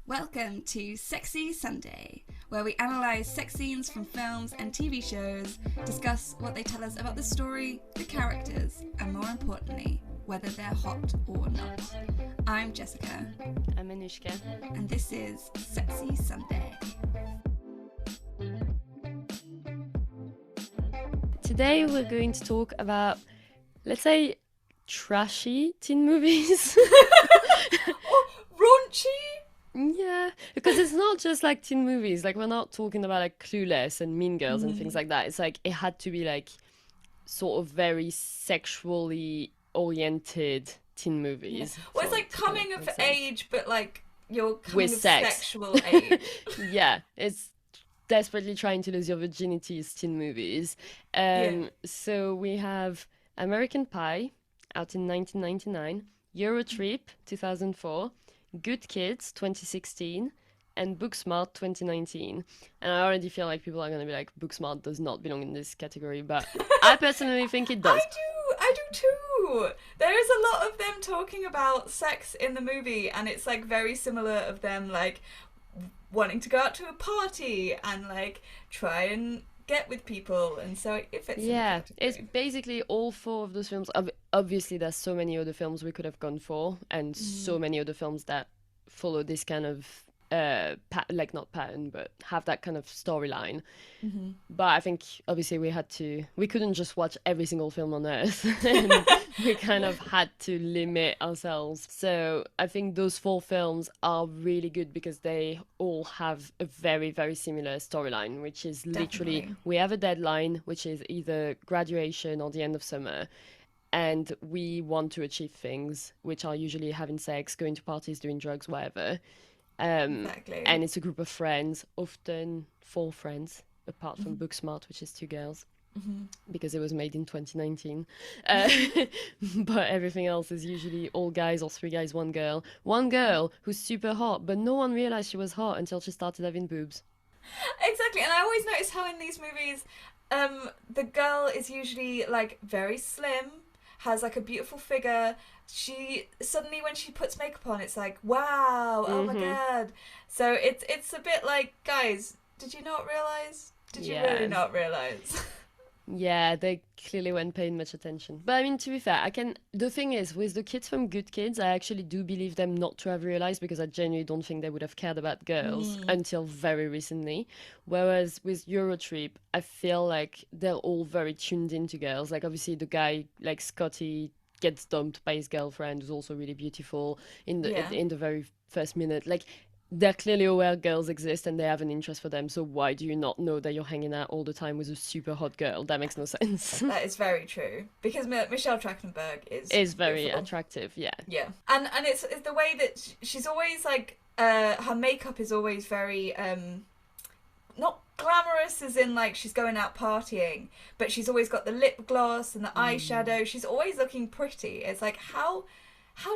Welcome to Sexy Sunday, where we analyse sex scenes from films and TV shows, discuss what they tell us about the story, the characters, and more importantly, whether they're hot or not. I'm Jessica. I'm Anouchka. And this is Sexy Sunday. Today we're going to talk about, let's say, trashy teen movies. Oh, raunchy? Yeah, because it's not just like teen movies. Like, we're not talking about like Clueless and Mean Girls and things like that. It's like it had to be like sort of very sexually oriented teen movies. Well, it's like coming of age, but like you're coming With of sex. sexual age. Yeah, it's desperately trying to lose your virginity is teen movies. So we have American Pie out in 1999, Eurotrip 2004, Good Kids 2016, and Booksmart 2019. And I already feel like people are going to be like, Booksmart does not belong in this category, but I personally think it does. I do too. There is a lot of them talking about sex in the movie, and it's like very similar of them like wanting to go out to a party and like try and get with people, and so it fits. Yeah, in the it's category. basically all four of those films. Obviously, there's so many other films we could have gone for, and so many other films that follow this kind of like not pattern, but have that kind of storyline. But I think obviously we couldn't just watch every single film on Earth, and we kind of had to limit ourselves. So I think those four films are really good because they all have a very, very similar storyline, which is literally Definitely. we have a deadline, which is either graduation or the end of summer. And we want to achieve things, which are usually having sex, going to parties, doing drugs, whatever. Exactly. And it's a group of friends, often four friends, apart from Booksmart, which is two girls, because it was made in 2019. Uh, but everything else is usually all guys or three guys, one girl. One girl who's super hot, but no one realized she was hot until she started having boobs. Exactly, and I always notice how in these movies, the girl is usually like very slim, has like a beautiful figure. She suddenly, when she puts makeup on, it's like, wow, oh my god. So it's a bit like, guys, did you not realize? Did you really Yeah. not realize? Yeah, they clearly weren't paying much attention. But I mean, to be fair, the thing is, with the kids from Good Kids, I actually do believe them not to have realized because I genuinely don't think they would have cared about girls until very recently. Whereas with Eurotrip, I feel like they're all very tuned into girls. Like, obviously, the guy, like Scotty, gets dumped by his girlfriend, who's also really beautiful in the Yeah. in the very first minute. Like, they're clearly aware girls exist and they have an interest for them. So why do you not know that you're hanging out all the time with a super hot girl? That makes no sense. That is very true because Michelle Trachtenberg is Is very beautiful. attractive, yeah. Yeah, and it's the way that she's always like her makeup is always very not glamorous as in like she's going out partying, but she's always got the lip gloss and the eyeshadow. She's always looking pretty. It's like how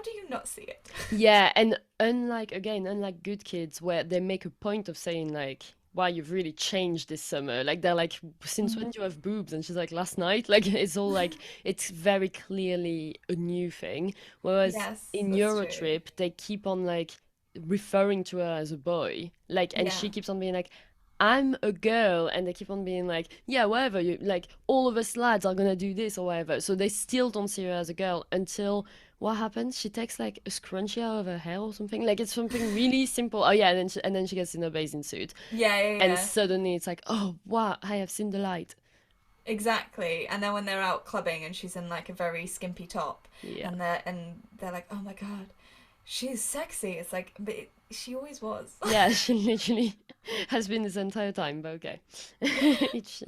do you not see it? Yeah, and unlike Good Kids, where they make a point of saying like, wow, you've really changed this summer. Like, they're like, since when do you have boobs? And she's like, last night. Like, it's all like, it's very clearly a new thing. Whereas Yes, in that's true. Eurotrip, they keep on like referring to her as a boy. Like, and she Yeah. keeps on being like, I'm a girl, and they keep on being like, yeah, whatever, you like all of us lads are gonna do this or whatever. So they still don't see her as a girl until what happens? She takes like a scrunchie out of her hair or something. Like, it's something really simple. Oh yeah, and then she gets in a bathing suit, Yeah, yeah, and yeah. suddenly it's like, oh wow, I have seen the light. Exactly. And then when they're out clubbing and she's in like a very skimpy top, Yeah. and they're like, oh my god, she's sexy. It's like, but she always was. Yeah, she literally has been this entire time, but okay. Each,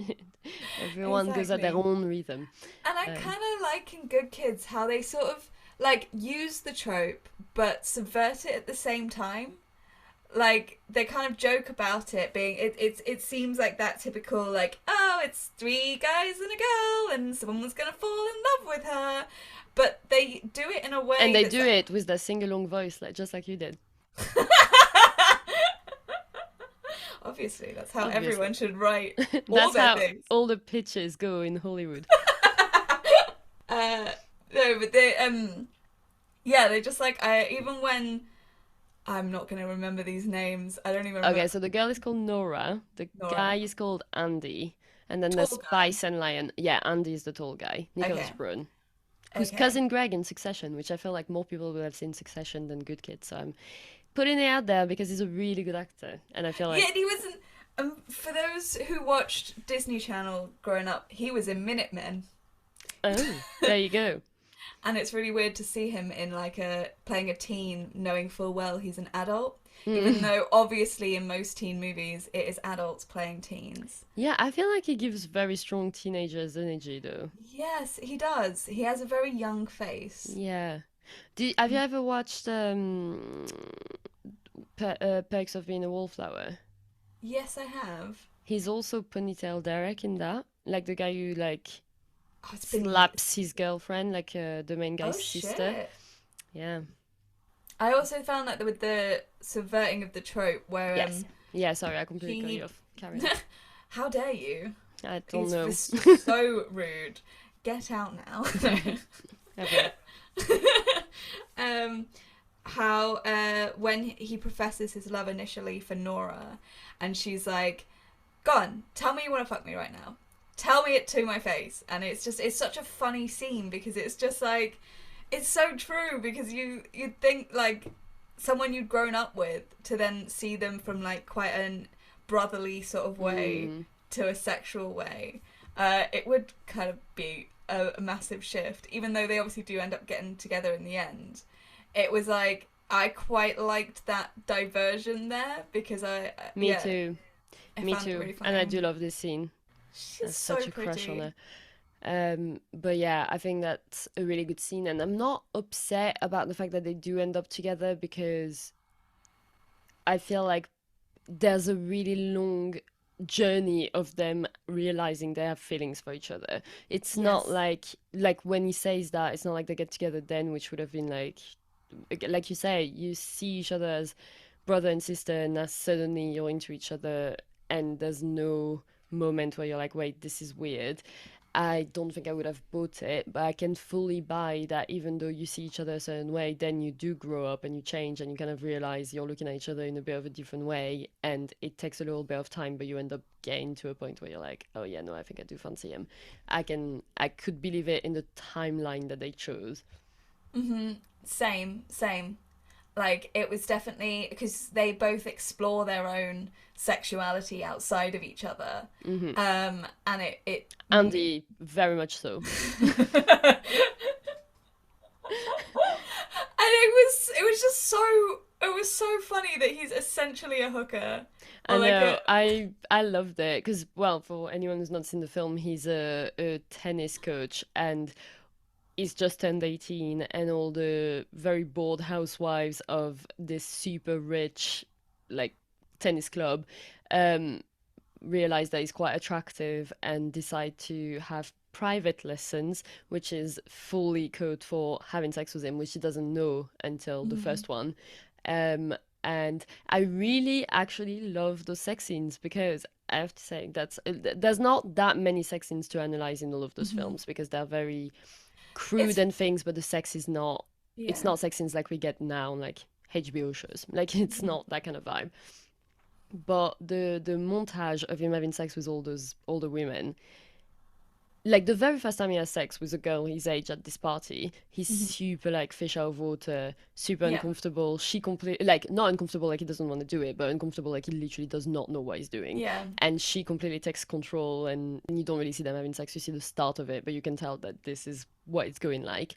everyone goes at their Exactly. own rhythm. And I Um, kind of like in Good Kids how they sort of like use the trope but subvert it at the same time. Like they kind of joke about it being it seems like that typical like, oh, it's three guys and a girl and someone's gonna fall in love with her, but they do it in a way and they that's do like, it with that sing-along voice, like just like you did. obviously that's how Obviously. everyone should write all That's their how things. all the pitches go in Hollywood. uh no, but they yeah, they just like I even when I'm not going to remember these names. I don't even Okay, remember. so the girl is called Nora, the guy Nora. is called Andy, and then there's Tall guy. Spice and Lion. Yeah, Andy is the tall guy, Nicholas Okay. Brun, who's Okay. cousin Greg in Succession, which I feel like more people will have seen Succession than Good Kids. So I'm putting it out there because he's a really good actor, and I feel Yeah, like, and he was in. For those who watched Disney Channel growing up, he was in Minutemen, oh, there you go. and it's really weird to see him in like a playing a teen, knowing full well he's an adult. Even Mm. though obviously in most teen movies it is adults playing teens. Yeah, I feel like he gives very strong teenagers energy, though. Yes, he does. He has a very young face. Yeah. Have you ever watched Perks of Being a Wallflower? Yes, I have. He's also Ponytail Derek in that, like the guy who like Oh, it's been years. slaps his girlfriend, like the main guy's Oh sister. shit. Yeah. I also found that with the subverting of the trope where Yes. Yeah. Sorry, I completely cut you he off. Carry on. how dare you? I don't He's know. so rude. Get out now. Okay. um how when he professes his love initially for Nora and she's like, "Go on, tell me you want to fuck me right now. Tell me it to my face." And it's such a funny scene because it's just like it's so true because you'd think like someone you'd grown up with to then see them from like quite a brotherly sort of way Mm. to a sexual way, it would kind of be a massive shift. Even though they obviously do end up getting together in the end, it was like I quite liked that diversion there because Me yeah, too. I Me found it too. really And I funny. do love this scene. I She's have so such a crush on pretty. her. But yeah, I think that's a really good scene, and I'm not upset about the fact that they do end up together because I feel like there's a really long journey of them realizing they have feelings for each other. It's not Yes. like when he says that, it's not like they get together then, which would have been like you say, you see each other as brother and sister, and now suddenly you're into each other, and there's no moment where you're like, wait, this is weird. I don't think I would have bought it, but I can fully buy that even though you see each other a certain way, then you do grow up and you change and you kind of realize you're looking at each other in a bit of a different way. And it takes a little bit of time, but you end up getting to a point where you're like, oh yeah, no, I think I do fancy him. I could believe it in the timeline that they chose. Mhm. Same, same. Like it was definitely because they both explore their own sexuality outside of each other. Hmm. And it Andy, very much so. and it was just so it was so funny that he's essentially a hooker or I like know. a I loved it because, well, for anyone who's not seen the film, he's a tennis coach and he's just turned 18, and all the very bored housewives of this super rich, like, tennis club um, realize that he's quite attractive and decide to have private lessons, which is fully code for having sex with him, which he doesn't know until the Mhm. first one. Um, and I really actually love those sex scenes because I have to say there's not that many sex scenes to analyze in all of those Mhm. films because they're very crude It's and things, but the sex is not. It's yeah. not sex scenes like we get now, like HBO shows. Like it's Mhm. not that kind of vibe. But the montage of him having sex with all those older women, like the very first time he has sex with a girl his age at this party, he's Mhm. super like fish out of water, super Yeah. uncomfortable. She completely like not uncomfortable like he doesn't want to do it, but uncomfortable like he literally does not know what he's doing. Yeah. And she completely takes control, and you don't really see them having sex. You see the start of it, but you can tell that this is what it's going like.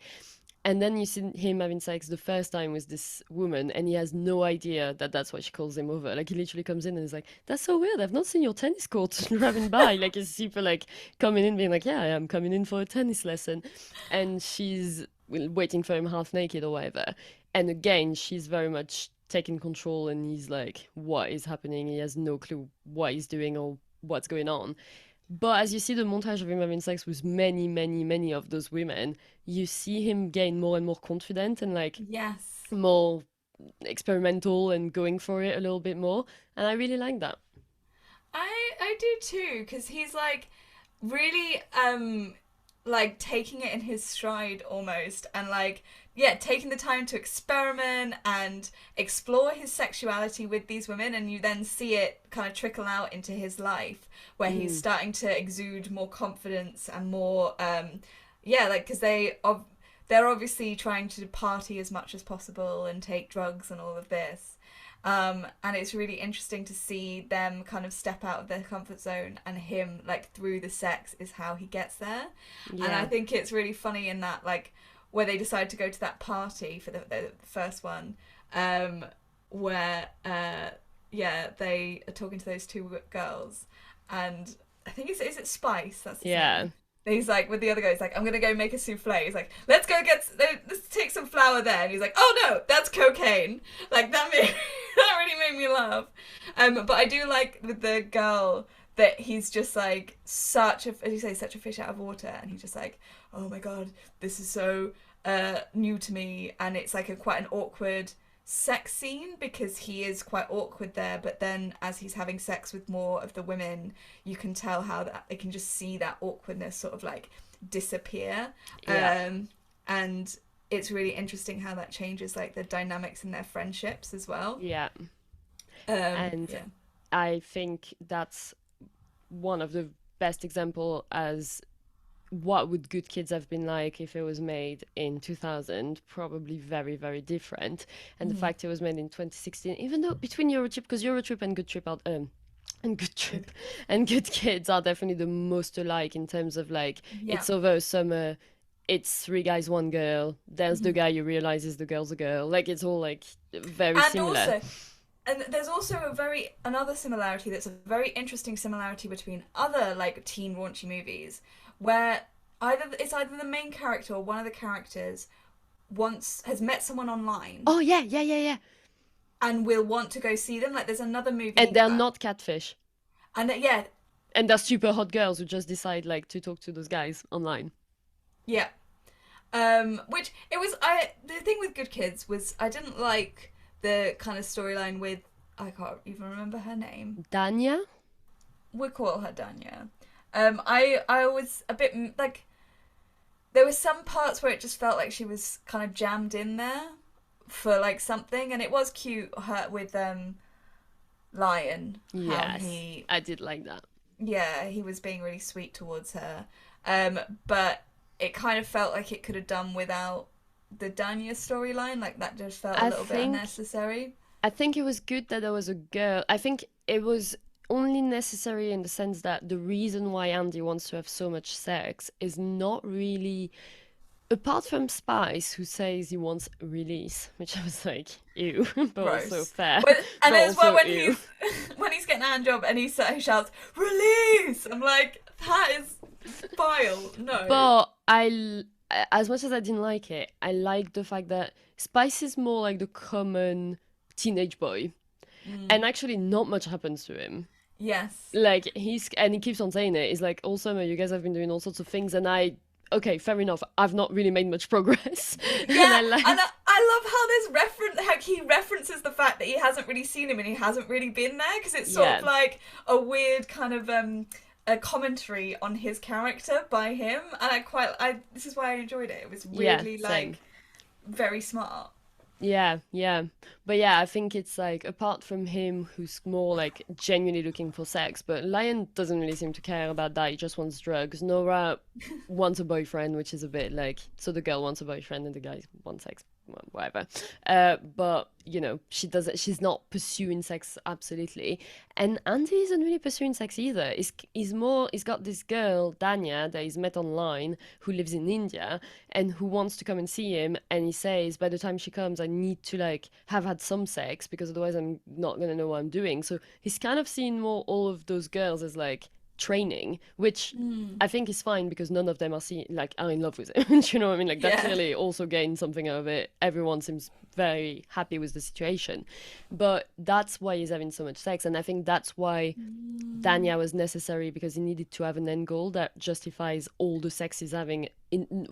And then you see him having sex the first time with this woman, and he has no idea that that's why she calls him over. Like he literally comes in and is like, "That's so weird. I've not seen your tennis court driving by." Like he's super like coming in, being like, "Yeah, I am coming in for a tennis lesson," and she's waiting for him half naked or whatever. And again, she's very much taking control, and he's like, "What is happening?" He has no clue what he's doing or what's going on. But as you see the montage of him having sex with many, many, many of those women, you see him gain more and more confident and like Yes. more experimental and going for it a little bit more. And I really like that. I do too because he's like really like taking it in his stride almost and like yeah, taking the time to experiment and explore his sexuality with these women, and you then see it kind of trickle out into his life, where he's Mm, starting to exude more confidence and more, yeah, like because they're obviously trying to party as much as possible and take drugs and all of this. And it's really interesting to see them kind of step out of their comfort zone, and him, like, through the sex is how he gets there. And I yeah, think it's really funny in that, like, where they decide to go to that party for the first one, where, yeah, they are talking to those two girls, and I think is it Spice? That's his yeah, name. He's like, with the other guy, he's like, I'm gonna go make a souffle. He's like, let's take some flour there. And he's like, oh no, that's cocaine. Like that made that really made me laugh. But I do like with the girl that he's just like such a, as you say, such a fish out of water, and he's just like, oh my god, this is so new to me, and it's like a quite an awkward sex scene because he is quite awkward there, but then as he's having sex with more of the women, you can tell how that they can just see that awkwardness sort of like disappear. yeah, And it's really interesting how that changes like the dynamics in their friendships as well. yeah. And Yeah. I think that's one of the best example as what would Good Kids have been like if it was made in 2000? Probably very, very different. And the Mm-hmm. fact it was made in 2016, even though between Eurotrip, because Eurotrip and Good Trip are and Good Good. Trip and Good Kids are definitely the most alike in terms of like Yeah. it's over a summer, it's three guys, one girl. There's the Mm-hmm. guy you realize is the girl's a girl. Like it's all like very And similar. also, and there's also another similarity that's a very interesting similarity between other like teen raunchy movies where either the main character or one of the characters once has met someone online Oh yeah, yeah, yeah, yeah. and will want to go see them. Like there's another And movie they're not catfish. and yeah, And they're super hot girls who just decide like to talk to those guys online. yeah. Which it was I the thing with Good Kids was I didn't like the kind of storyline with I can't even remember her name. Danya? We call her Danya. I was a bit like there were some parts where it just felt like she was kind of jammed in there for like something, and it was cute her with Lion how Yes, he I did like that. yeah he was being really sweet towards her, but it kind of felt like it could have done without the Danya storyline. Like that just felt a I little bit think unnecessary. I think it was good that there was a girl. I think it was only necessary in the sense that the reason why Andy wants to have so much sex is not really apart from Spice, who says he wants release, which I was like, ew, but also Gross. fair, And but as well also when ew. he's when he's getting a hand job and he shouts release, I'm like that is vile. No. But as much as I didn't like it, I liked the fact that Spice is more like the common teenage boy, Mm. and actually not much happens to him. Yes. Like and he keeps on saying it. He's like, all summer you guys have been doing all sorts of things, and okay, fair enough. I've not really made much progress, and Yeah, I and like, I love how there's how he references the fact that he hasn't really seen him and he hasn't really been there because it's sort yeah, of like a weird kind of a commentary on his character by him, and I this is why I enjoyed it. It was yeah, weirdly same. like very smart. Yeah, yeah. But yeah, I think it's like apart from him who's more like genuinely looking for sex, but Lion doesn't really seem to care about that. He just wants drugs. Nora wants a boyfriend, which is a bit like so the girl wants a boyfriend and the guy wants sex, well, whatever. But you know, she's not pursuing sex absolutely. And Andy isn't really pursuing sex either. He's got this girl, Danya, that he's met online who lives in India and who wants to come and see him, and he says by the time she comes I need to like have had some sex because otherwise I'm not gonna know what I'm doing. So he's kind of seen more all of those girls as like training, which Mm. I think is fine because none of them are in love with him. Do you know what I mean? Like that Yeah. clearly also gained something out of it. Everyone seems very happy with the situation, but that's why he's having so much sex, and I think that's why Mm. Danya was necessary because he needed to have an end goal that justifies all the sex he's having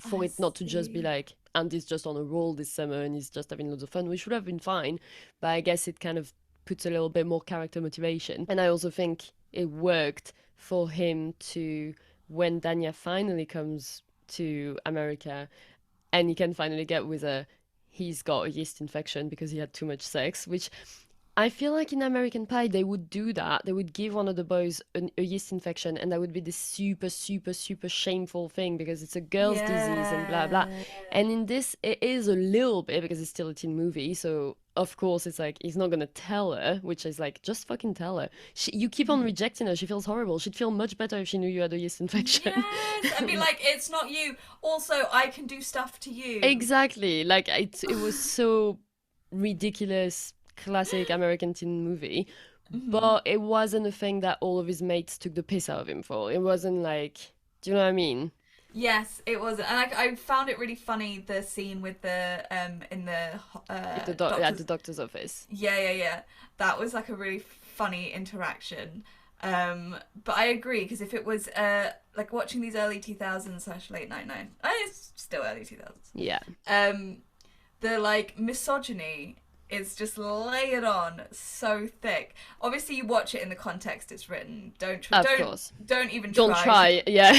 for I it not to just be see. like Andy's just on a roll this summer and he's just having loads of fun, which would have been fine, but I guess it kind of puts a little bit more character motivation. And I also think it worked for him to when Danya finally comes to America and he can finally get with he's got a yeast infection because he had too much sex, which I feel like in American Pie they would do that. They would give one of the boys a yeast infection, and that would be this super, super, super shameful thing because it's a girl's disease and blah blah. Yeah. And in this, it is a little bit because it's still a teen movie, so of course it's like he's not gonna tell her, which is like just fucking tell her. You keep on rejecting her. She feels horrible. She'd feel much better if she knew you had a yeast infection. Yes, and be like, it's not you. Also, I can do stuff to you. Exactly. Like it was so ridiculous, classic American teen movie, Mhm. but it wasn't a thing that all of his mates took the piss out of him for. It wasn't like, do you know what I mean? Yes, it was, and I found it really funny the scene with the in the At the at the doctor's. doctor's office. Yeah, yeah, yeah. That was like a really funny interaction. But I agree because if it was like watching these early 2000s slash late 99, it's still early 2000s. Yeah, Um, the like misogyny is just layered on so thick. Obviously, you watch it in the context it's written. of course. Don't even Don't try. try. Yeah.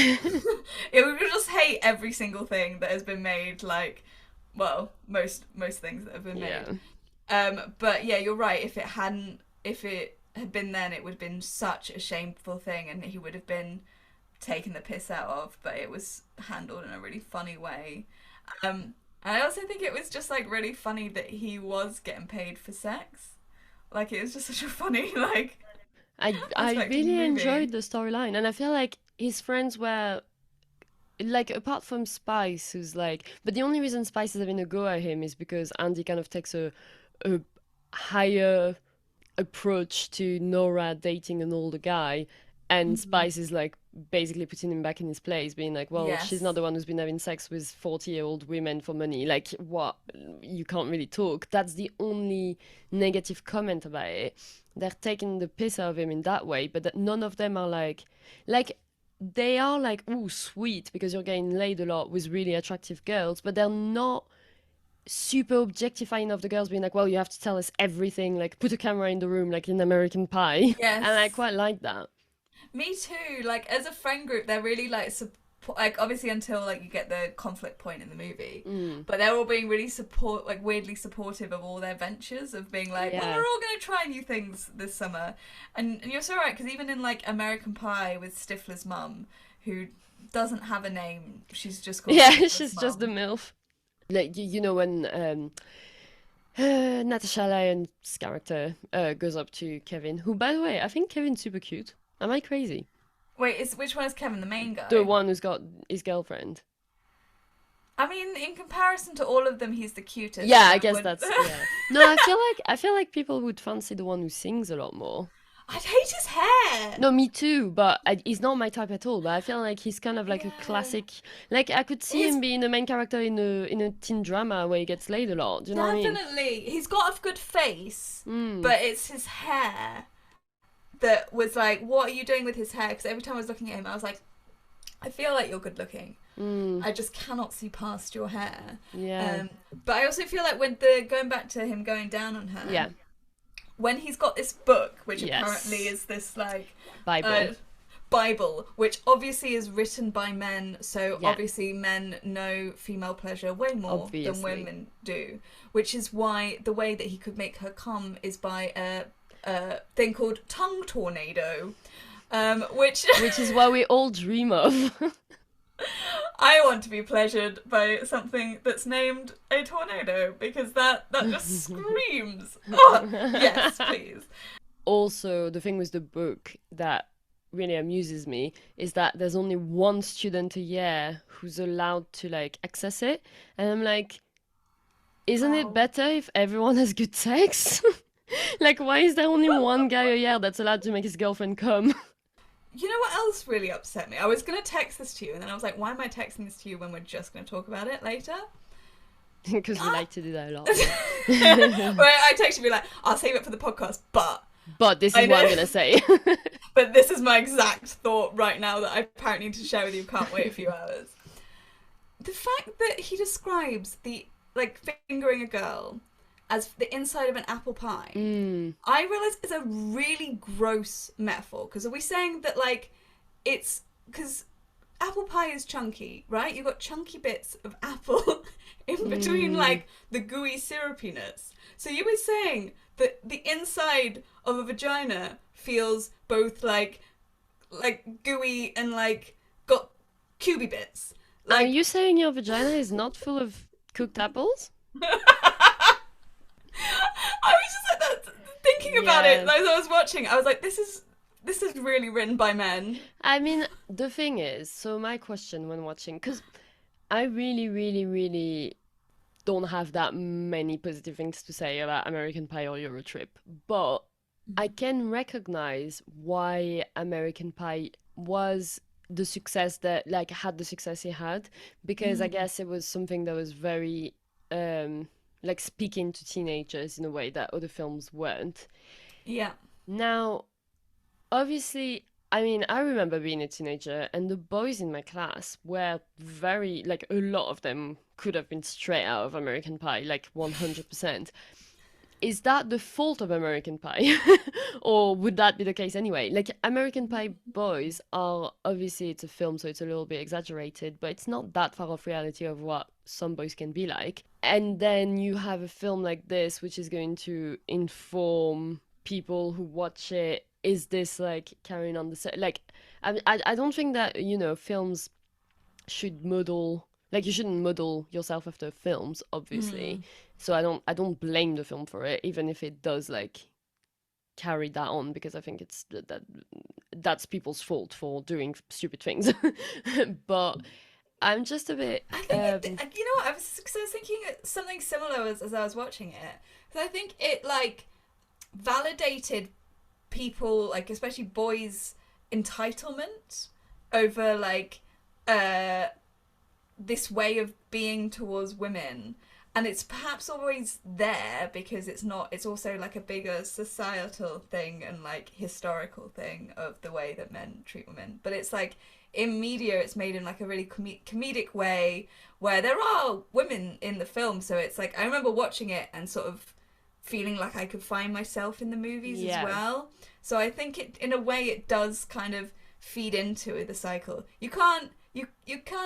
You'll just hate every single thing that has been made. Like, well, most things that have been Yeah. made. But yeah, you're right. If it had been then, it would have been such a shameful thing, and he would have been taken the piss out of. But it was handled in a really funny way. I also think it was just like really funny that he was getting paid for sex. Like it was just such a funny like I aspect of the really enjoyed movie. the storyline, and I feel like his friends were like apart from Spice, who's like, but the only reason Spice is having a go at him is because Andy kind of takes a higher approach to Nora dating an older guy, and Mhm. Spice is like basically putting him back in his place, being like, well, she's not Yes. the one who's been having sex with 40-year-old women for money. Like, what? You can't really talk. That's the only negative comment about it. They're taking the piss out of him in that way, but that none of them are like, they are like, ooh, sweet, because you're getting laid a lot with really attractive girls, but they're not super objectifying of the girls being like, well, you have to tell us everything, like put a camera in the room like in American Pie. And I Yes. quite like that. Me too. Like as a friend group, they're really like like obviously until like you get the conflict point in the movie, Mm, but they're all being really like weirdly supportive of all their ventures of being like, well, we're yeah. all gonna try new things this summer, and you're so right because even in like American Pie with Stifler's mum, who doesn't have a name, she's just called Yeah, Stifler's she's just the mum. MILF. Like, you know, when Natasha Lyon's character goes up to Kevin, who, by the way, I think Kevin's super cute. Am I crazy? Wait, is which one is Kevin, the main The guy? one who's got his girlfriend. I mean, in comparison to all of them, he's the cutest, Yeah, and I I guess would. that's yeah. No, I feel like people would fancy the one who sings a lot more. I'd hate his hair. No, me too, but he's not my type at all. But I feel like he's kind of like a Yeah. classic. Like I could see His him being the main character in a teen drama where he gets laid a lot. Do you know what I mean? Definitely. He's got a good face, Mm, but it's his hair that was like, what are you doing with his hair? Because every time I was looking at him, I was like, I feel like you're good looking. mm, I just cannot see past your hair. yeah, Um, but I also feel like when the going back to him going down on her, yeah, when he's got this book, which apparently yes. is this like uh, Bible, Bible, which obviously is written by men, so yeah, obviously men know female pleasure way more than obviously, women do, which is why the way that he could make her come is by a thing called tongue tornado, which which is what we all dream of. I want to be pleasured by something that's named a tornado because that just screams. Oh, yes, please. Also, the thing with the book that really amuses me is that there's only one student a year who's allowed to like access it, and I'm like, isn't it Oh. better if everyone has good sex? Like, why is there only one guy a year that's allowed to make his girlfriend come? You know what else really upset me? I was going to text this to you, and then I was like, why am I texting this to you when we're just going to talk about it later? Because we Ah. like to do that a lot. I texted you like, I'll save it for the podcast, but But this I is what I'm know, gonna say. but this is my exact thought right now that I apparently need to share with you. Can't wait a few hours. The fact that he describes the like fingering a girl as the inside of an apple pie, Mm, I realize is a really gross metaphor. Because are we saying that like it's because apple pie is chunky, right? You've got chunky bits of apple in between Mm. like the gooey syrupiness. So you were saying that the inside of a vagina feels both like gooey and like got cubey bits. Are Like you saying your vagina is not full of cooked apples? I was just like that, thinking about it Yeah. as I was watching. I was like, this is really written by men. I mean, the thing is, so my question when watching, because I really, really, really don't have that many positive things to say about American Pie or Eurotrip, but I can recognize why American Pie was the success that like had the success it had, because I Mm. guess it was something that was very um like speaking to teenagers in a way that other films weren't. Yeah. Now, obviously, I mean, I remember being a teenager, and the boys in my class were very, like, a lot of them could have been straight out of American Pie, like 100%. Is that the fault of American Pie? Or would that be the case anyway? Like, American Pie boys are obviously it's a film, so it's a little bit exaggerated, but it's not that far off reality of what some boys can be like. And then you have a film like this, which is going to inform people who watch it. Is this like carrying on the like? I don't think that films should model like you shouldn't model yourself after films, obviously. Mm. So I don't blame the film for it, even if it does like carry that on, because I think it's that's people's fault for doing stupid things. But I'm just a bit I think you know what? I was thinking something similar as I was watching it. Because I think it like validated people, like especially boys' entitlement over like uh this way of being towards women. And it's perhaps always there because it's also like a bigger societal thing and like historical thing of the way that men treat women. But it's like in media it's made in like a really comedic way where there are women in the film, so it's like I remember watching it and sort of feeling like I could find myself in the movies as yeah. well. So I think it in a way it does kind of feed into the cycle. You can't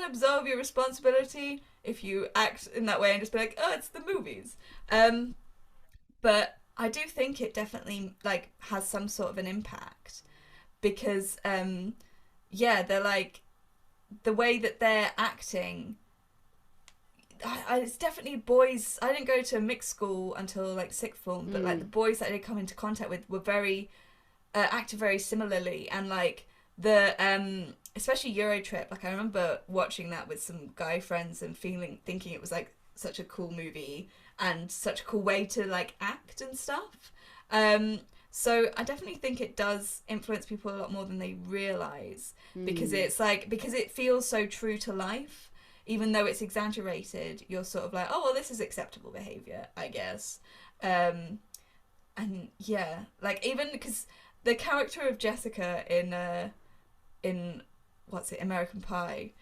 absolve your responsibility if you act in that way and just be like, oh, it's the movies. Um, but I do think it definitely like has some sort of an impact because yeah, they're like the way that they're acting. It's definitely boys. I didn't go to a mixed school until like sixth form, but like the Mm. boys that I did come into contact with were very acted very similarly, and like the especially Eurotrip. Like I remember watching that with some guy friends and thinking it was like such a cool movie and such a cool way to like act and stuff. Um, so I definitely think it does influence people a lot more than they realize because Mm. it's like because it feels so true to life. Even though it's exaggerated, you're sort of like, oh well, this is acceptable behavior, I guess. Um, and yeah, like even because the character of Jessica in what's it, American Pie,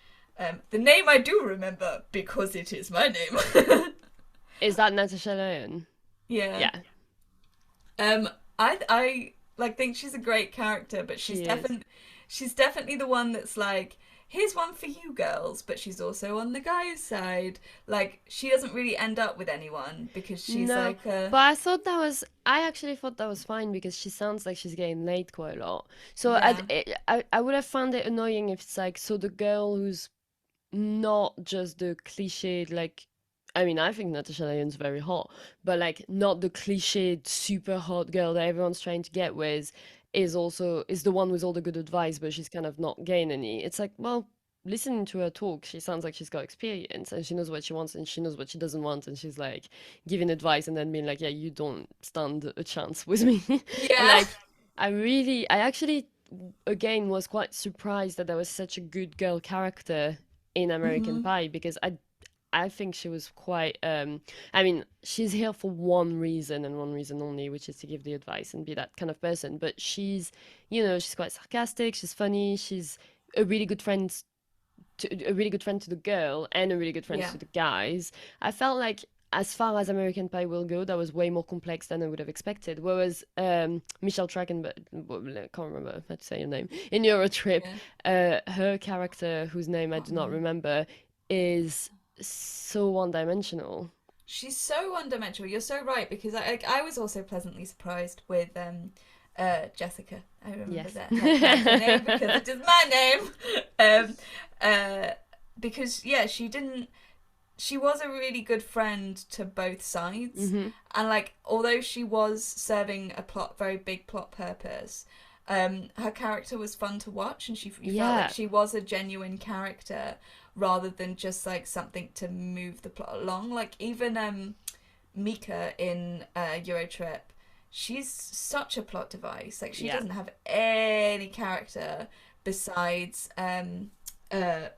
the name I do remember because it is my name. Is that Natasha Lyon? Yeah. Yeah, Um, I like think she's a great character, but she is. she's definitely the one that's like, here's one for you girls, but she's also on the guy's side. Like she doesn't really end up with anyone because she's No, like but I actually thought that was fine because she sounds like she's getting laid quite a lot. So yeah, I would have found it annoying if it's like, so the girl who's not just the cliched, like, I mean, I think Natasha Lyon's very hot, but like not the cliched super hot girl that everyone's trying to get with, is the one with all the good advice, but she's kind of not getting any. It's like, well, listening to her talk, she sounds like she's got experience and she knows what she wants and she knows what she doesn't want, and she's like giving advice and then being like, yeah, you don't stand a chance with me. And yeah. like, I actually again was quite surprised that there was such a good girl character in American Hmm. Pie, because I think she was quite I mean, she's here for one reason and one reason only, which is to give the advice and be that kind of person. But she's quite sarcastic, she's funny, she's a really good friend a really good friend to the girl and a really good friend Yeah. to the guys. I felt like as far as American Pie will go, that was way more complex than I would have expected. Whereas Michelle Trachtenberg, well, I can't remember how to say her name, in Eurotrip, Yeah. her character, whose name I Can't do not remember. remember, is so one-dimensional. She's so one-dimensional. You're so right because I was also pleasantly surprised with Jessica. I remember Yes. that her character name because it is my name. Um, uh, because yeah, she didn't. She was a really good friend to both sides, Hmm. and like although she was serving a very big plot purpose, her character was fun to watch, and you felt like Yeah. she was a genuine character rather than just like something to move the plot along. Like even Mika in Eurotrip, she's such a plot device. Like she Yeah. doesn't have any character besides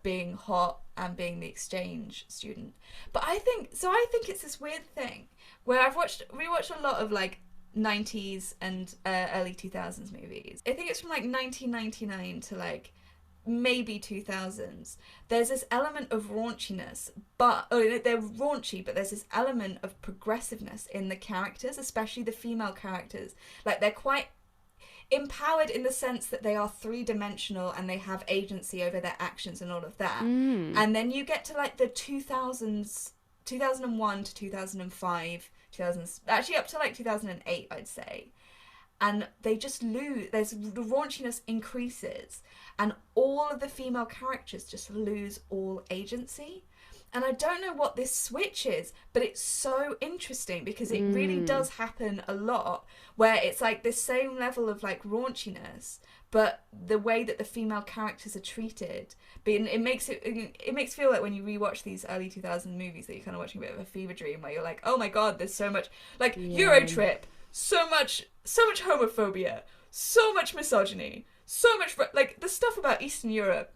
being hot and being the exchange student. But I think so. I think it's this weird thing where I've rewatched a lot of like 90s and early 2000s movies. I think it's from like 1999 to like maybe 2000s. There's this element of raunchiness, but they're raunchy, but there's this element of progressiveness in the characters, especially the female characters. Like they're quite empowered in the sense that they are three-dimensional and they have agency over their actions and all of that. Mm. And then you get to like the 2000s, 2001 to 2005, 2000, actually up to like 2008, I'd say. And they just lose, there's the raunchiness increases and all of the female characters just lose all agency. And I don't know what this switch is, but it's so interesting because it really Mm. does happen a lot where it's like this same level of like raunchiness, but the way that the female characters are treated, being it makes feel like when you rewatch these early 2000 movies that you're kind of watching a bit of a fever dream where you're like, oh my god, there's so much like Yeah. Eurotrip, so much homophobia, so much misogyny, so much like the stuff about Eastern Europe.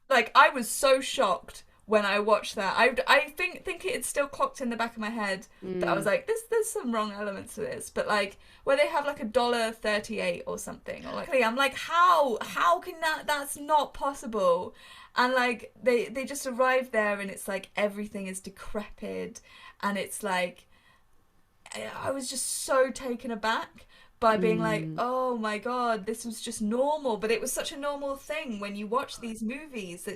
Like I was so shocked when I watched that. I think it still clocked in the back of my head that I was Mm. like, there's some wrong elements to this, but like where they have like $1.38 or something, or like I'm like, how can that's not possible, and like they just arrive there and it's like everything is decrepit, and it's like I was just so taken aback by being like, Mm. oh my god, this was just normal. But it was such a normal thing when you watch these movies.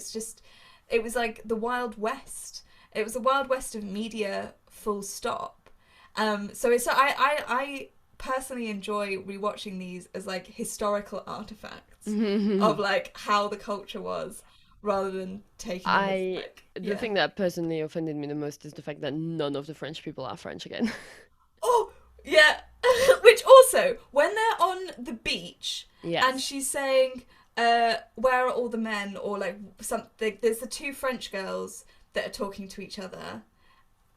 It was like the Wild West. It was the Wild West of media, full stop. I personally enjoy rewatching these as like historical artifacts of like how the culture was, rather than taking them as I like the yeah. thing that personally offended me the most is the fact that none of the French people are French again. Oh, yeah. Which also, when they're on the beach and Yes. she's saying, where are all the men? Or like something, there's the two French girls that are talking to each other.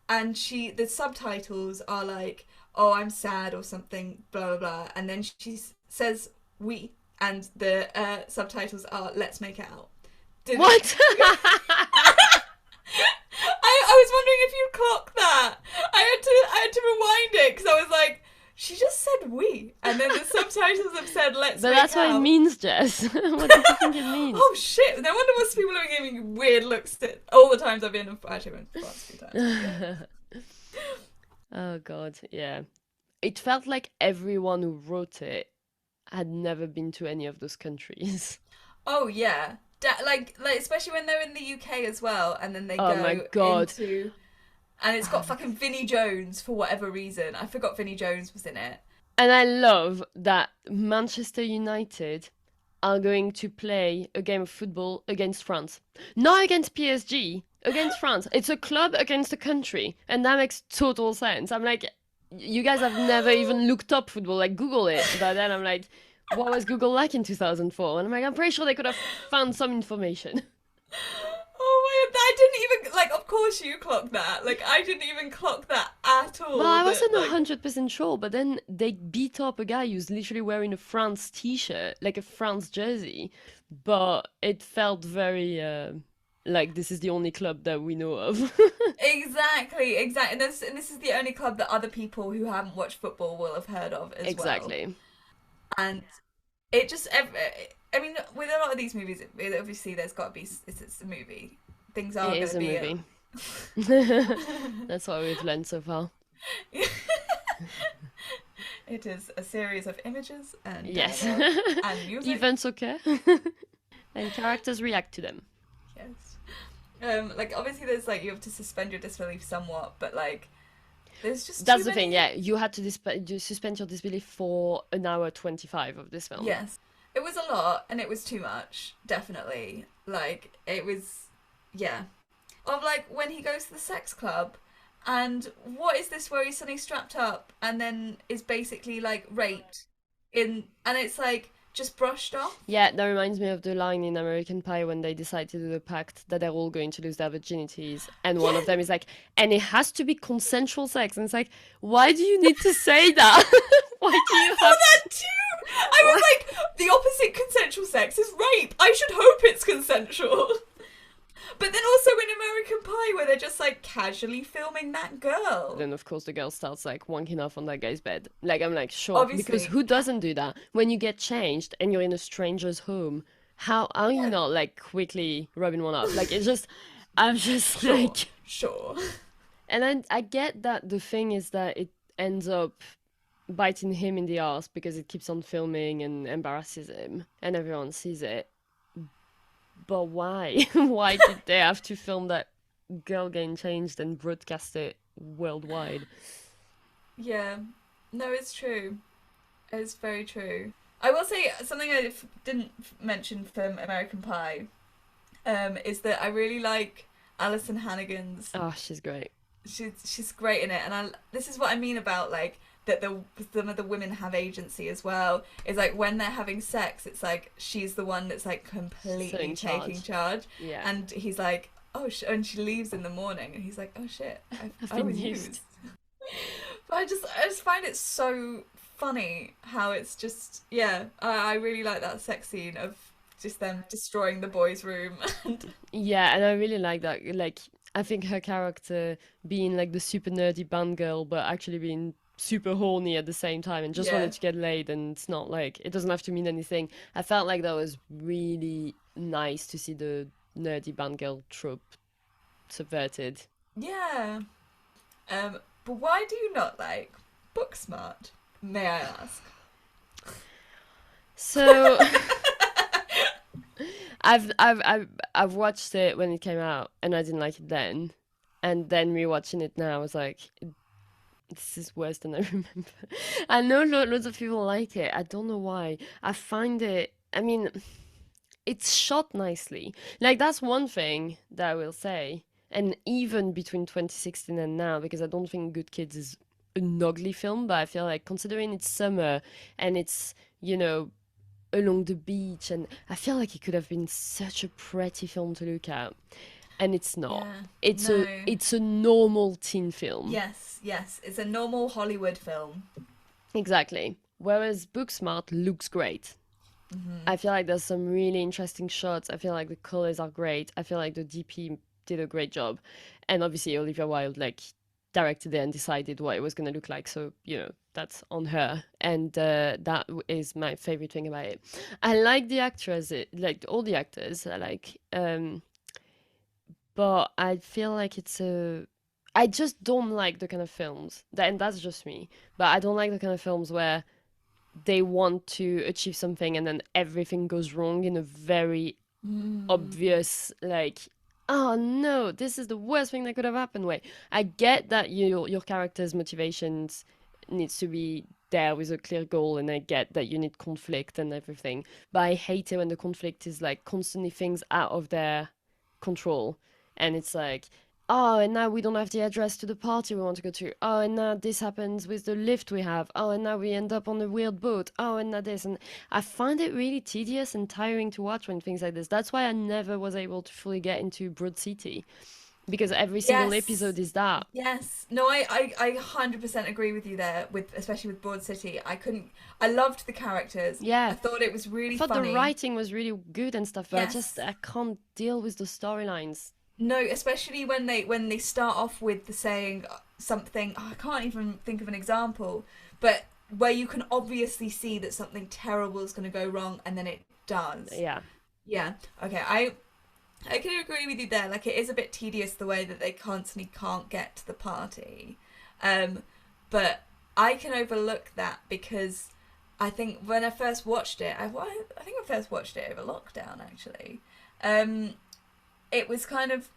And the subtitles are like, oh, I'm sad or something, blah, blah, blah. And then she says, we. And the subtitles are, let's make out. Did What? I was wondering if you'd clock that. I had to rewind it because I was like, she just said we, and then the subtitles have said let's But make that's what it out. means, Jess. What did you think it means? Oh shit! No wonder most people are giving me weird looks at all the times I've been. Actually, I went to France a few times. But yeah. Oh God, yeah. It felt like everyone who wrote it had never been to any of those countries. Oh yeah. Like especially when they're in the UK as well, and then they Oh my go God. into and it's got Um, fucking Vinnie Jones for whatever reason. I forgot Vinnie Jones was in it. And I love that Manchester United are going to play a game of football against France. Not against PSG, against France. It's a club against a country. And that makes total sense. I'm like, you guys have never even looked up football, like Google it. But then I'm like, what was Google like in 2004? And I'm like, I'm pretty sure they could have found some information. Oh my god, I didn't even like. Of course, you clocked that. Like, I didn't even clock that at Well, all. I wasn't That like, 100% sure, but then they beat up a guy who's literally wearing a France t-shirt, like a France jersey. But it felt very like this is the only club that we know of. exactly. And this is the only club that other people who haven't watched football will have heard of as well. Exactly. And it just, I mean, with a lot of these movies, obviously there's got to be it's a movie. Things are It going is to a be movie. That's what we've learned so far. It is a series of images and Yes. dialogue and music. Events occur and characters react to them. Yes. Like obviously there's like you have to suspend your disbelief somewhat, but like there's just too That's the thing, many. yeah. You had to suspend your disbelief for an hour 25 of this film. Yes. It was a lot and it was too much, definitely. Like it was yeah. Of like when he goes to the sex club and what is this where he's suddenly strapped up and then is basically like raped in and it's like just brushed off. Yeah, that reminds me of the line in American Pie when they decide to do the pact that they're all going to lose their virginities. And one of Yes, them is like, and it has to be consensual sex. And it's like, why do you need to say that? Why do I you thought have that too. I was like, the opposite consensual sex is rape. I should hope it's consensual. But then also in American Pie, where they're just like casually filming that girl. then of course the girl starts like wanking off on that guy's bed. Like I'm like, sure, because Obviously, who doesn't do that? When you get changed and you're in a stranger's home, how are you yeah, not like quickly rubbing one off? Like it's just I'm just sure, like sure. and I get that the thing is that it ends up biting him in the ass because it keeps on filming and embarrasses him and everyone sees it. But why? Why did they have to film that girl getting changed and broadcast it worldwide? Yeah, no, it's true. It's very true. I will say something didn't mention from American Pie is that I really like Alison Hannigan's. Oh, she's great. She's great in it, and I this is what I mean about like that some of the women have agency as well. Is like when they're having sex, it's like she's the one that's like So completely in taking charge. charge, Yeah. and he's like, oh, and she leaves in the morning, and he's like, oh shit, I've I been was used. used. But I just find it so funny how it's just yeah. I really like that sex scene of just them destroying the boys' room and Yeah, and I really like that. Like, I think her character being like the super nerdy band girl, but actually being super horny at the same time and just yeah. wanted to get laid, and it's not like it doesn't have to mean anything. I felt like that was really nice to see the nerdy band girl trope subverted. Yeah. But why do you not like Booksmart? May I ask? So I've watched it when it came out and I didn't like it then. And then rewatching it now, I was like, this is worse than I remember. I know loads of people like it. I don't know why. I find it, I mean, it's shot nicely. Like, that's one thing that I will say. And even between 2016 and now, because I don't think Good Kids is an ugly film, but I feel like considering it's summer and it's, you know, along the beach, and I feel like it could have been such a pretty film to look at. And it's not. Yeah. It's a No. it's a normal teen film. Yes, yes. It's a normal Hollywood film. Exactly. Whereas Booksmart looks great. Hmm. I feel like there's some really interesting shots. I feel like the colors are great. I feel like the DP did a great job. And obviously Olivia Wilde like directed it and decided what it was going to look like. So, you know, that's on her. And is my favorite thing about it. I like the actors, like all the actors. I like but I feel like I just don't like the kind of films that, and that's just me. But I don't like the kind of films where they want to achieve something and then everything goes wrong in a very Mm. obvious, like, oh no, this is the worst thing that could have happened way. I get that your character's motivations needs to be there with a clear goal, and I get that you need conflict and everything. But I hate it when the conflict is like constantly things out of their control, and it's like, oh, and now we don't have the address to the party we want to go to. Oh, and now this happens with the lift we have. Oh, and now we end up on a weird boat. Oh, and now this. And I find it really tedious and tiring to watch when things like this. That's why I never was able to fully get into Broad City, because every single Yes. episode is that. Yes. No, I 100% agree with you there, with especially with Broad City. I couldn't I loved the characters. I Yeah. thought it was I really thought the funny. writing was really good and stuff, but Yes. I can't deal with the storylines. No, especially when they start off with the saying something, oh, I can't even think of an example, but where you can obviously see that something terrible is going to go wrong and then it does. Yeah. Yeah. Okay. I can agree with you there. Like, it is a bit tedious the way that they constantly can't get to the party. Um, but I can overlook that because I think when I first watched it, I think I first watched it over lockdown actually. Um, it was kind of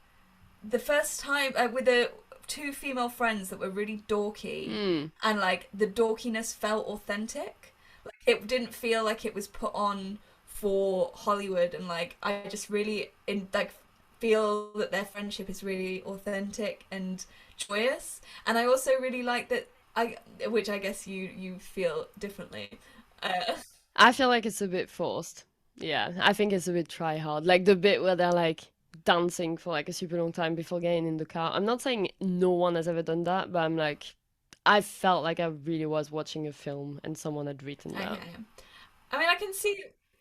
the first time with the two female friends that were really dorky, Mm. and like the dorkiness felt authentic. Like it didn't feel like it was put on for Hollywood, and like I just really in like feel that their friendship is really authentic and joyous. And I also really like that which I guess you feel differently. Uh, I feel like it's a bit forced. Yeah, I think it's a bit try hard. Like the bit where they're like dancing for like a super long time before getting in the car. I'm not saying no one has ever done that, but I'm like, I felt like I really was watching a film and someone had written I, that. I mean, I can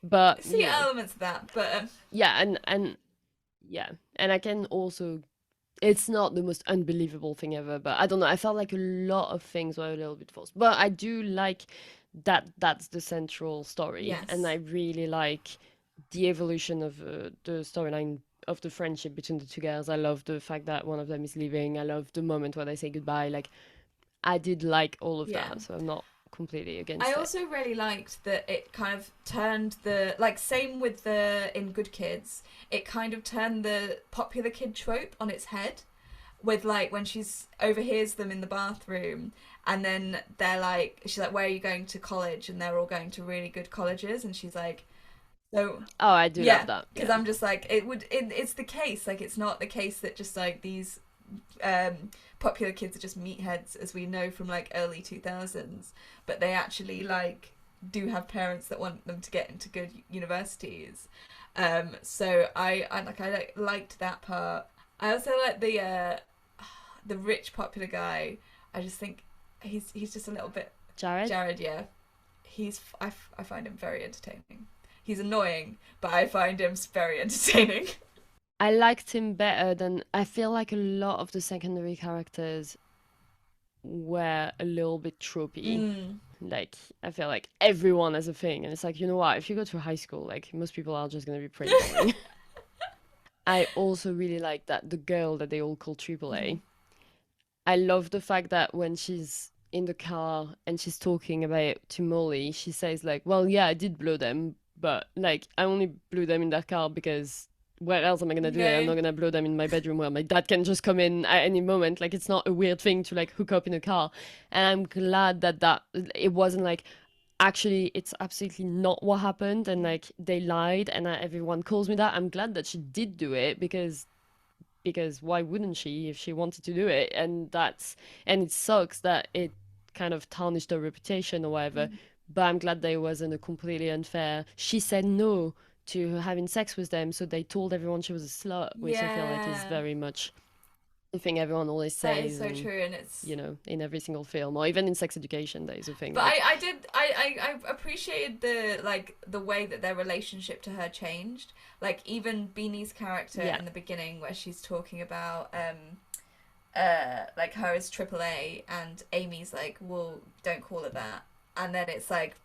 But see elements of that, but yeah, and yeah, and I can also. It's not the most unbelievable thing ever, but I don't know. I felt like a lot of things were a little bit forced, but I do like that that's the central story, and I yes, really like the evolution of the storyline of the friendship between the two girls. I love the fact that one of them is leaving. I love the moment where they say goodbye. Like I did like all of yeah. that, so I'm not completely I against it. also really liked that it kind of turned the like same with the in Good Kids, it kind of turned the popular kid trope on its head with like when she's overhears them in the bathroom and then they're like she's like where are you going to college and they're all going to really good colleges and she's like so Oh, I do love yeah that. because Yeah, I'm just like it's the case like it's not the case that just like these popular kids are just meatheads as we know from like early 2000s but they actually like do have parents that want them to get into good universities so I liked that part. I also like the rich popular guy. I just think he's just a little bit Jared. Jared. Yeah, I find him very entertaining. He's annoying, but I find him very entertaining. I liked him better than I feel like a lot of the secondary characters were a little bit tropey. Mm. Like I feel like everyone has a thing, and it's like you know what? If you go to high school, like most people are just gonna be pretty boring. I also really like that the girl that they all call Triple Mhm. A. I love the fact that when she's in the car and she's talking about it to Molly, she says like, "Well, yeah, I did blow them, but like I only blew them in that car because where else am I gonna do it? I'm not No. gonna blow them in my bedroom where my dad can just come in at any moment. Like it's not a weird thing to like hook up in a car." And I'm glad that it wasn't like actually it's absolutely not what happened and like they lied and everyone calls me that. I'm glad that she did do it because why wouldn't she if she wanted to do it? And it sucks that it kind of tarnished her reputation or whatever. Mm. But I'm glad that it wasn't a completely unfair. She said no to having sex with them, so they told everyone she was a slut, which I feel like is Yeah, very much the thing everyone always that is says, so and true, and it's. in every single film or even in sex education, that is a thing. But Like, I did I appreciated the like the way that their relationship to her changed. Like even Beanie's character yeah, in the beginning, where she's talking about like her as AAA, and Amy's like, well, don't call it that, and then it's like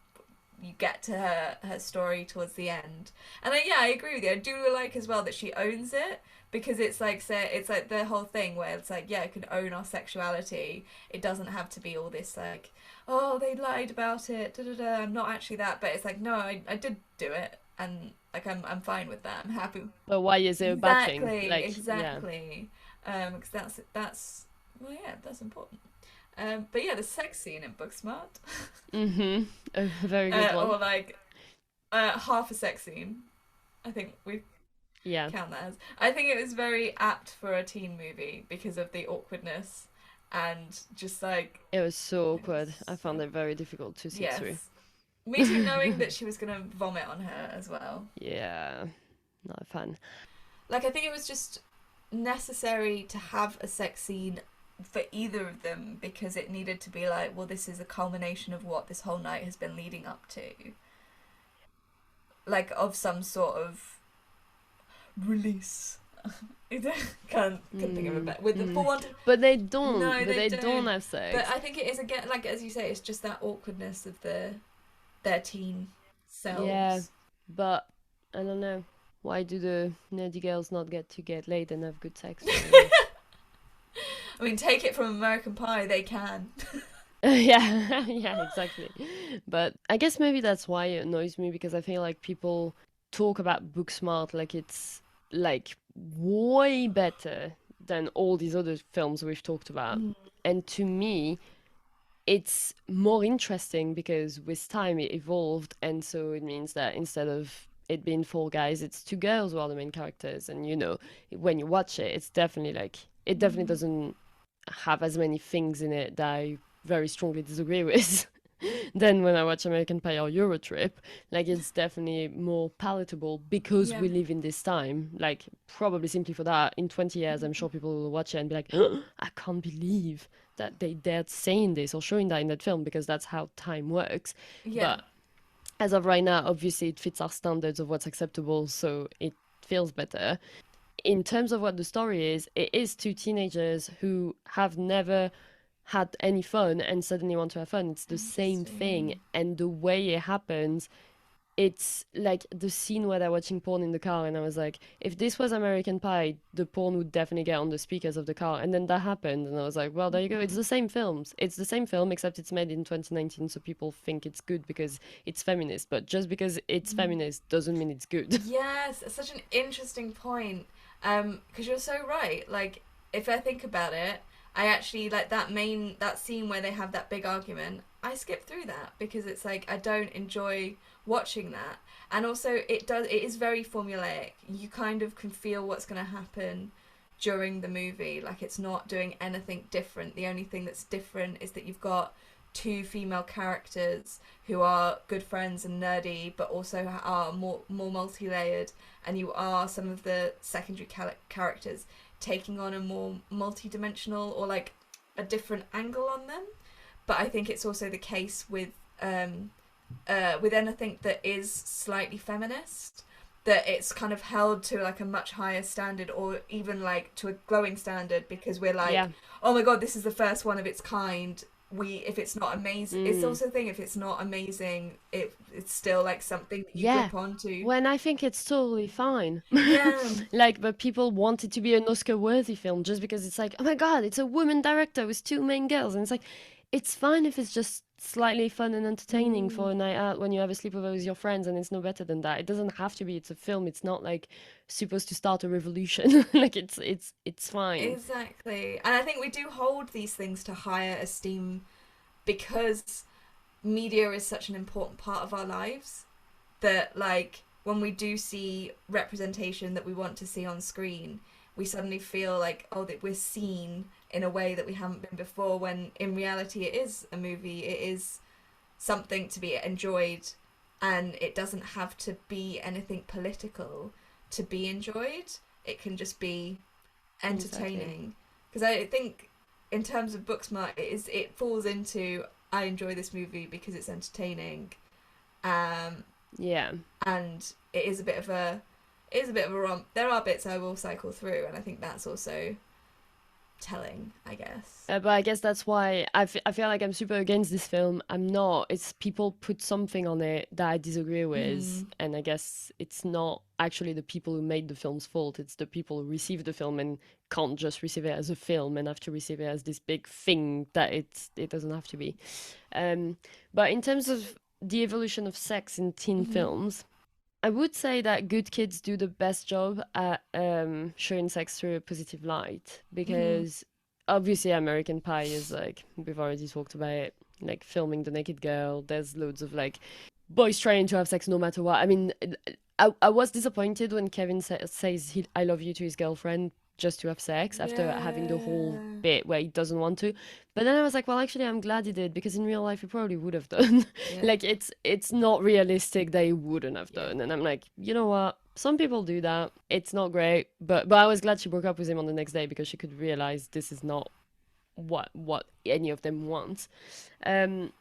you get to her story towards the end, and yeah, I agree with you. I do like as well that she owns it because it's like say it's like the whole thing where it's like yeah, I can own our sexuality. It doesn't have to be all this like oh they lied about it. Da, da, da. I'm not actually that, but it's like no, I did do it, and like I'm fine with that. I'm happy. but why is it a bad thing? Exactly, Like, yeah. exactly. Because that's well yeah, that's important. But yeah, the sex scene in Booksmart, Mm-hmm. A very good one. or like half a sex scene. I think we Yeah. count that as. I think it was very apt for a teen movie because of the awkwardness and just like It was so it was awkward. I found it very difficult to sit through. yes. Me too, knowing that she was gonna vomit on her as well. Yeah, not a fan. Like I think it was just necessary to have a sex scene for either of them because it needed to be like, well, this is a culmination of what this whole night has been leading up to, like of some sort of release. I can't think of a Mm, better with the for mm. want of But they don't. no, But they they don't don't. have But sex. I think it is again, like as you say, it's just that awkwardness of their teen Yeah, selves. but I don't know. Why do the nerdy girls not get laid and have good sex? I don't know. I mean, take it from American Pie, they can. Yeah, yeah, exactly. But I guess maybe that's why it annoys me because I feel like people talk about Booksmart like it's like way better than all these other films we've talked about. Mm. And to me, it's more interesting because with time it evolved, and so it means that instead of it being four guys, it's two girls who are the main characters. And when you watch it, it's definitely like it definitely Mm. doesn't have as many things in it that I very strongly disagree with than when I watch American Pie or Eurotrip. Like it's definitely more palatable because Yeah. we live in this time. Like probably simply for that, in 20 years, I'm sure people will watch it and be like, I can't believe that they dared saying this or showing that in that film because that's how time works. Yeah. But as of right now, obviously it fits our standards of what's acceptable, so it feels better. In terms of what the story is, it is two teenagers who have never had any fun and suddenly want to have fun. It's the same thing. Interesting. And the way it happens, it's like the scene where they're watching porn in the car. And I was like, if this was American Pie, the porn would definitely get on the speakers of the car. And then that happened. And I was like, well, there you go. It's the same films. It's the same film, except it's made in 2019. So people think it's good because it's feminist. But just because it's Mm. feminist doesn't mean it's good. Yes, it's such an interesting point. Because you're so right. Like, if I think about it, I actually like that scene where they have that big argument. I skip through that because it's like I don't enjoy watching that, and also it is very formulaic. You kind of can feel what's going to happen during the movie. Like it's not doing anything different. The only thing that's different is that you've got two female characters who are good friends and nerdy, but also are more multi-layered, and you are some of the secondary characters taking on a more multi-dimensional or like a different angle on them. But I think it's also the case with anything that is slightly feminist, that it's kind of held to like a much higher standard or even like to a glowing standard because we're like, Yeah. oh my god, this is the first one of its kind. We if it's not amazing, it's Mm. also a thing. If it's not amazing, it's still like something that you Yeah. grip onto. When I think it's totally fine. Yeah. Like, but people want it to be an Oscar worthy film just because it's like, oh my god, it's a woman director with two main girls. And it's like, it's fine if it's just slightly fun and entertaining Mm, for a night out when you have a sleepover with your friends, and it's no better than that. It doesn't have to be. It's a film. It's not like supposed to start a revolution. Like it's fine. exactly. And I think we do hold these things to higher esteem because media is such an important part of our lives that like when we do see representation that we want to see on screen, we suddenly feel like oh that we're seen in a way that we haven't been before, when in reality it is a movie, it is something to be enjoyed, and it doesn't have to be anything political to be enjoyed. It can just be Exactly. entertaining. Because I think in terms of Booksmart, it falls into I enjoy this movie because it's entertaining, um, Yeah. and it is a bit of a romp. There are bits I will cycle through, and I think that's also telling, I guess. But I guess that's why I feel like I'm super against this film. I'm not. It's people put something on it that I disagree with. Mm, And I guess it's not actually the people who made the film's fault. It's the people who receive the film and can't just receive it as a film and have to receive it as this big thing that it doesn't have to be. Um, but in terms of the evolution of sex in teen mm, films, I would say that good kids do the best job at showing sex through a positive light mm, because obviously American Pie is like we've already talked about it, like filming the naked girl. There's loads of like boys trying to have sex no matter what. I mean, I was disappointed when Kevin says I love you to his girlfriend just to have sex after having the whole yeah, bit where he doesn't want to. But then I was like, well, actually, I'm glad he did because in real life he probably would have done. yeah, Like it's not realistic that he wouldn't have yeah, done. And I'm like, you know what? Some people do that. It's not great, but I was glad she broke up with him on the next day because she could realize this is not what any of them want. Um,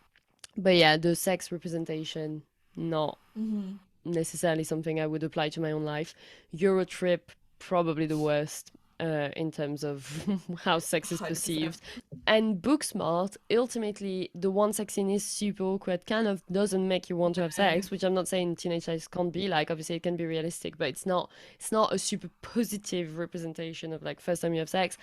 but yeah, the sex representation not mm, necessarily something I would apply to my own life. Eurotrip probably the worst. in terms of how sex is 100%. perceived. And Booksmart, ultimately, the one sex scene is super awkward, kind of doesn't make you want to have sex, which I'm not saying teenage sex can't be like. Obviously, it can be realistic, but it's not a super positive representation of like first time you have sex.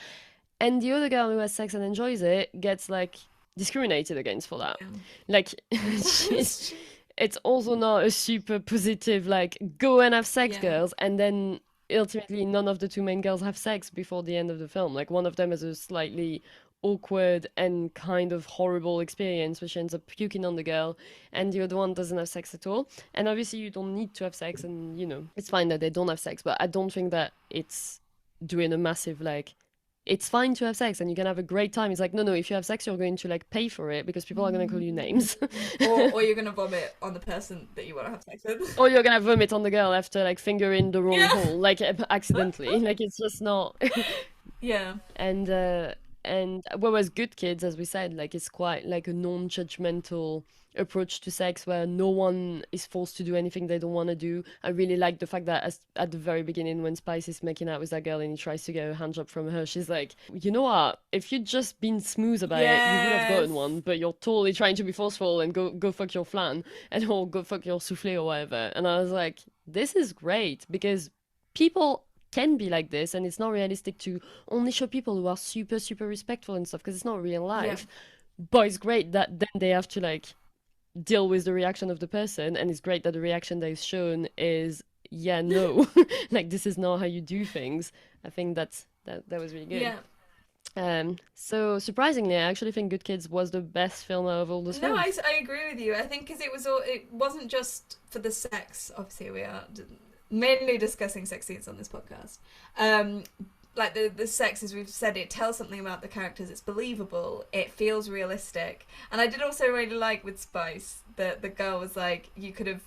And the other girl who has sex and enjoys it gets like discriminated against for that. Yeah. Like she's It's true. it's also not a super positive like go and have sex Yeah. girls, and then ultimately none of the two main girls have sex before the end of the film. Like one of them has a slightly awkward and kind of horrible experience where she ends up puking on the girl, and the other one doesn't have sex at all. And obviously you don't need to have sex, and it's fine that they don't have sex, but I don't think that it's doing a massive like it's fine to have sex and you can have a great time. It's like, no, if you have sex, you're going to like pay for it because people are going to call you names. Or you're gonna vomit on the person that you want to have sex with. Or you're going to vomit on the girl after like fingering the wrong Yeah. hole, like accidentally. Like it's just not. Yeah. And whereas Good Kids, as we said, like it's quite like a non-judgmental approach to sex where no one is forced to do anything they don't want to do. I really like the fact that at the very beginning when Spice is making out with that girl and he tries to get a hand job from her, she's like, you know what, if you'd just been smooth about it you would have Yes. gotten one, but you're totally trying to be forceful and go fuck your flan and or go fuck your souffle or whatever. And I was like, this is great because people can be like this, and it's not realistic to only show people who are super super respectful and stuff because it's not real Yeah. life. But it's great that then they have to like deal with the reaction of the person, and it's great that the reaction that is shown is yeah, no. Like this is not how you do things. I think that was really good. Yeah. So surprisingly, I actually think Good Kids was the best film out of all those No, I, films. I agree with you. I think because it wasn't just for the sex. Obviously, we are mainly discussing sex scenes on this podcast. Um, like the sex, as we've said, it tells something about the characters. It's believable. It feels realistic. And I did also really like with Spice that the girl was like, you could have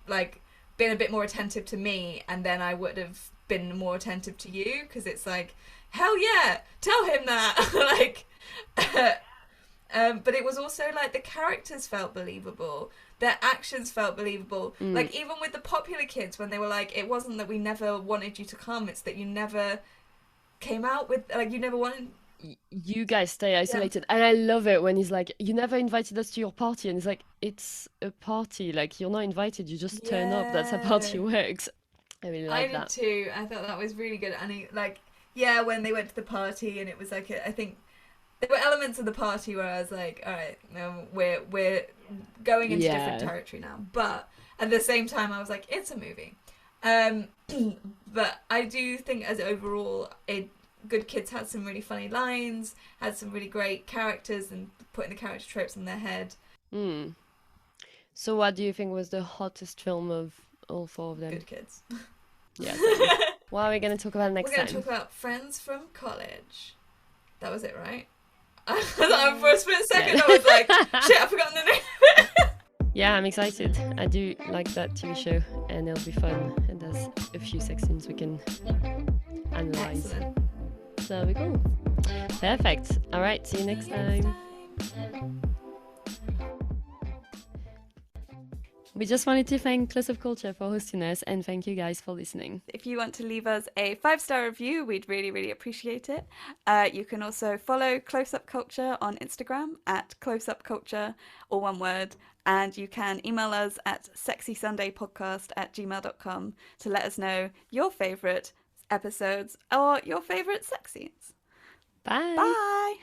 like been a bit more attentive to me, and then I would have been more attentive to you. Because it's like, hell yeah, tell him that. Like. But it was also like the characters felt believable, their actions felt believable. Mm. Like even with the popular kids, when they were like, it wasn't that we never wanted you to come; it's that you never came out with, like, you never wanted. You guys stay Yeah, isolated. And I love it when he's like, you never invited us to your party. And he's like, it's a party. Like, you're not invited. You just turn up. That's how yeah, party works. I really I like did that. too. I thought that was really good, and like, yeah, when they went to the party, and it was like, I think there were elements of the party where I was like, all right, no, we're going into different Yeah. territory now. But at the same time, I was like, it's a movie. Um, but I do think, as overall, Good Kids had some really funny lines, had some really great characters, and putting the character tropes in their head. Hmm. So, what do you think was the hottest film of all four of them? Good Kids. Yeah, same. What are we going to talk about We're next going to time? talk about Friends from College. That was it, right? For a split second, Yeah. I was like, shit, I've forgotten the name. Yeah, I'm excited. I do like that TV show, and it'll be fun. And there's a few sex scenes we can analyze. Excellent. So that'll be cool. Perfect. All right, see you next time. We just wanted to thank Close Up Culture for hosting us, and thank you guys for listening. If you want to leave us a 5-star review, we'd really, really appreciate it. You can also follow Close Up Culture on Instagram at Close Up Culture, all one word. And you can email us at sexysundaypodcast@gmail.com to let us know your favourite episodes or your favourite sex scenes. Bye. Bye!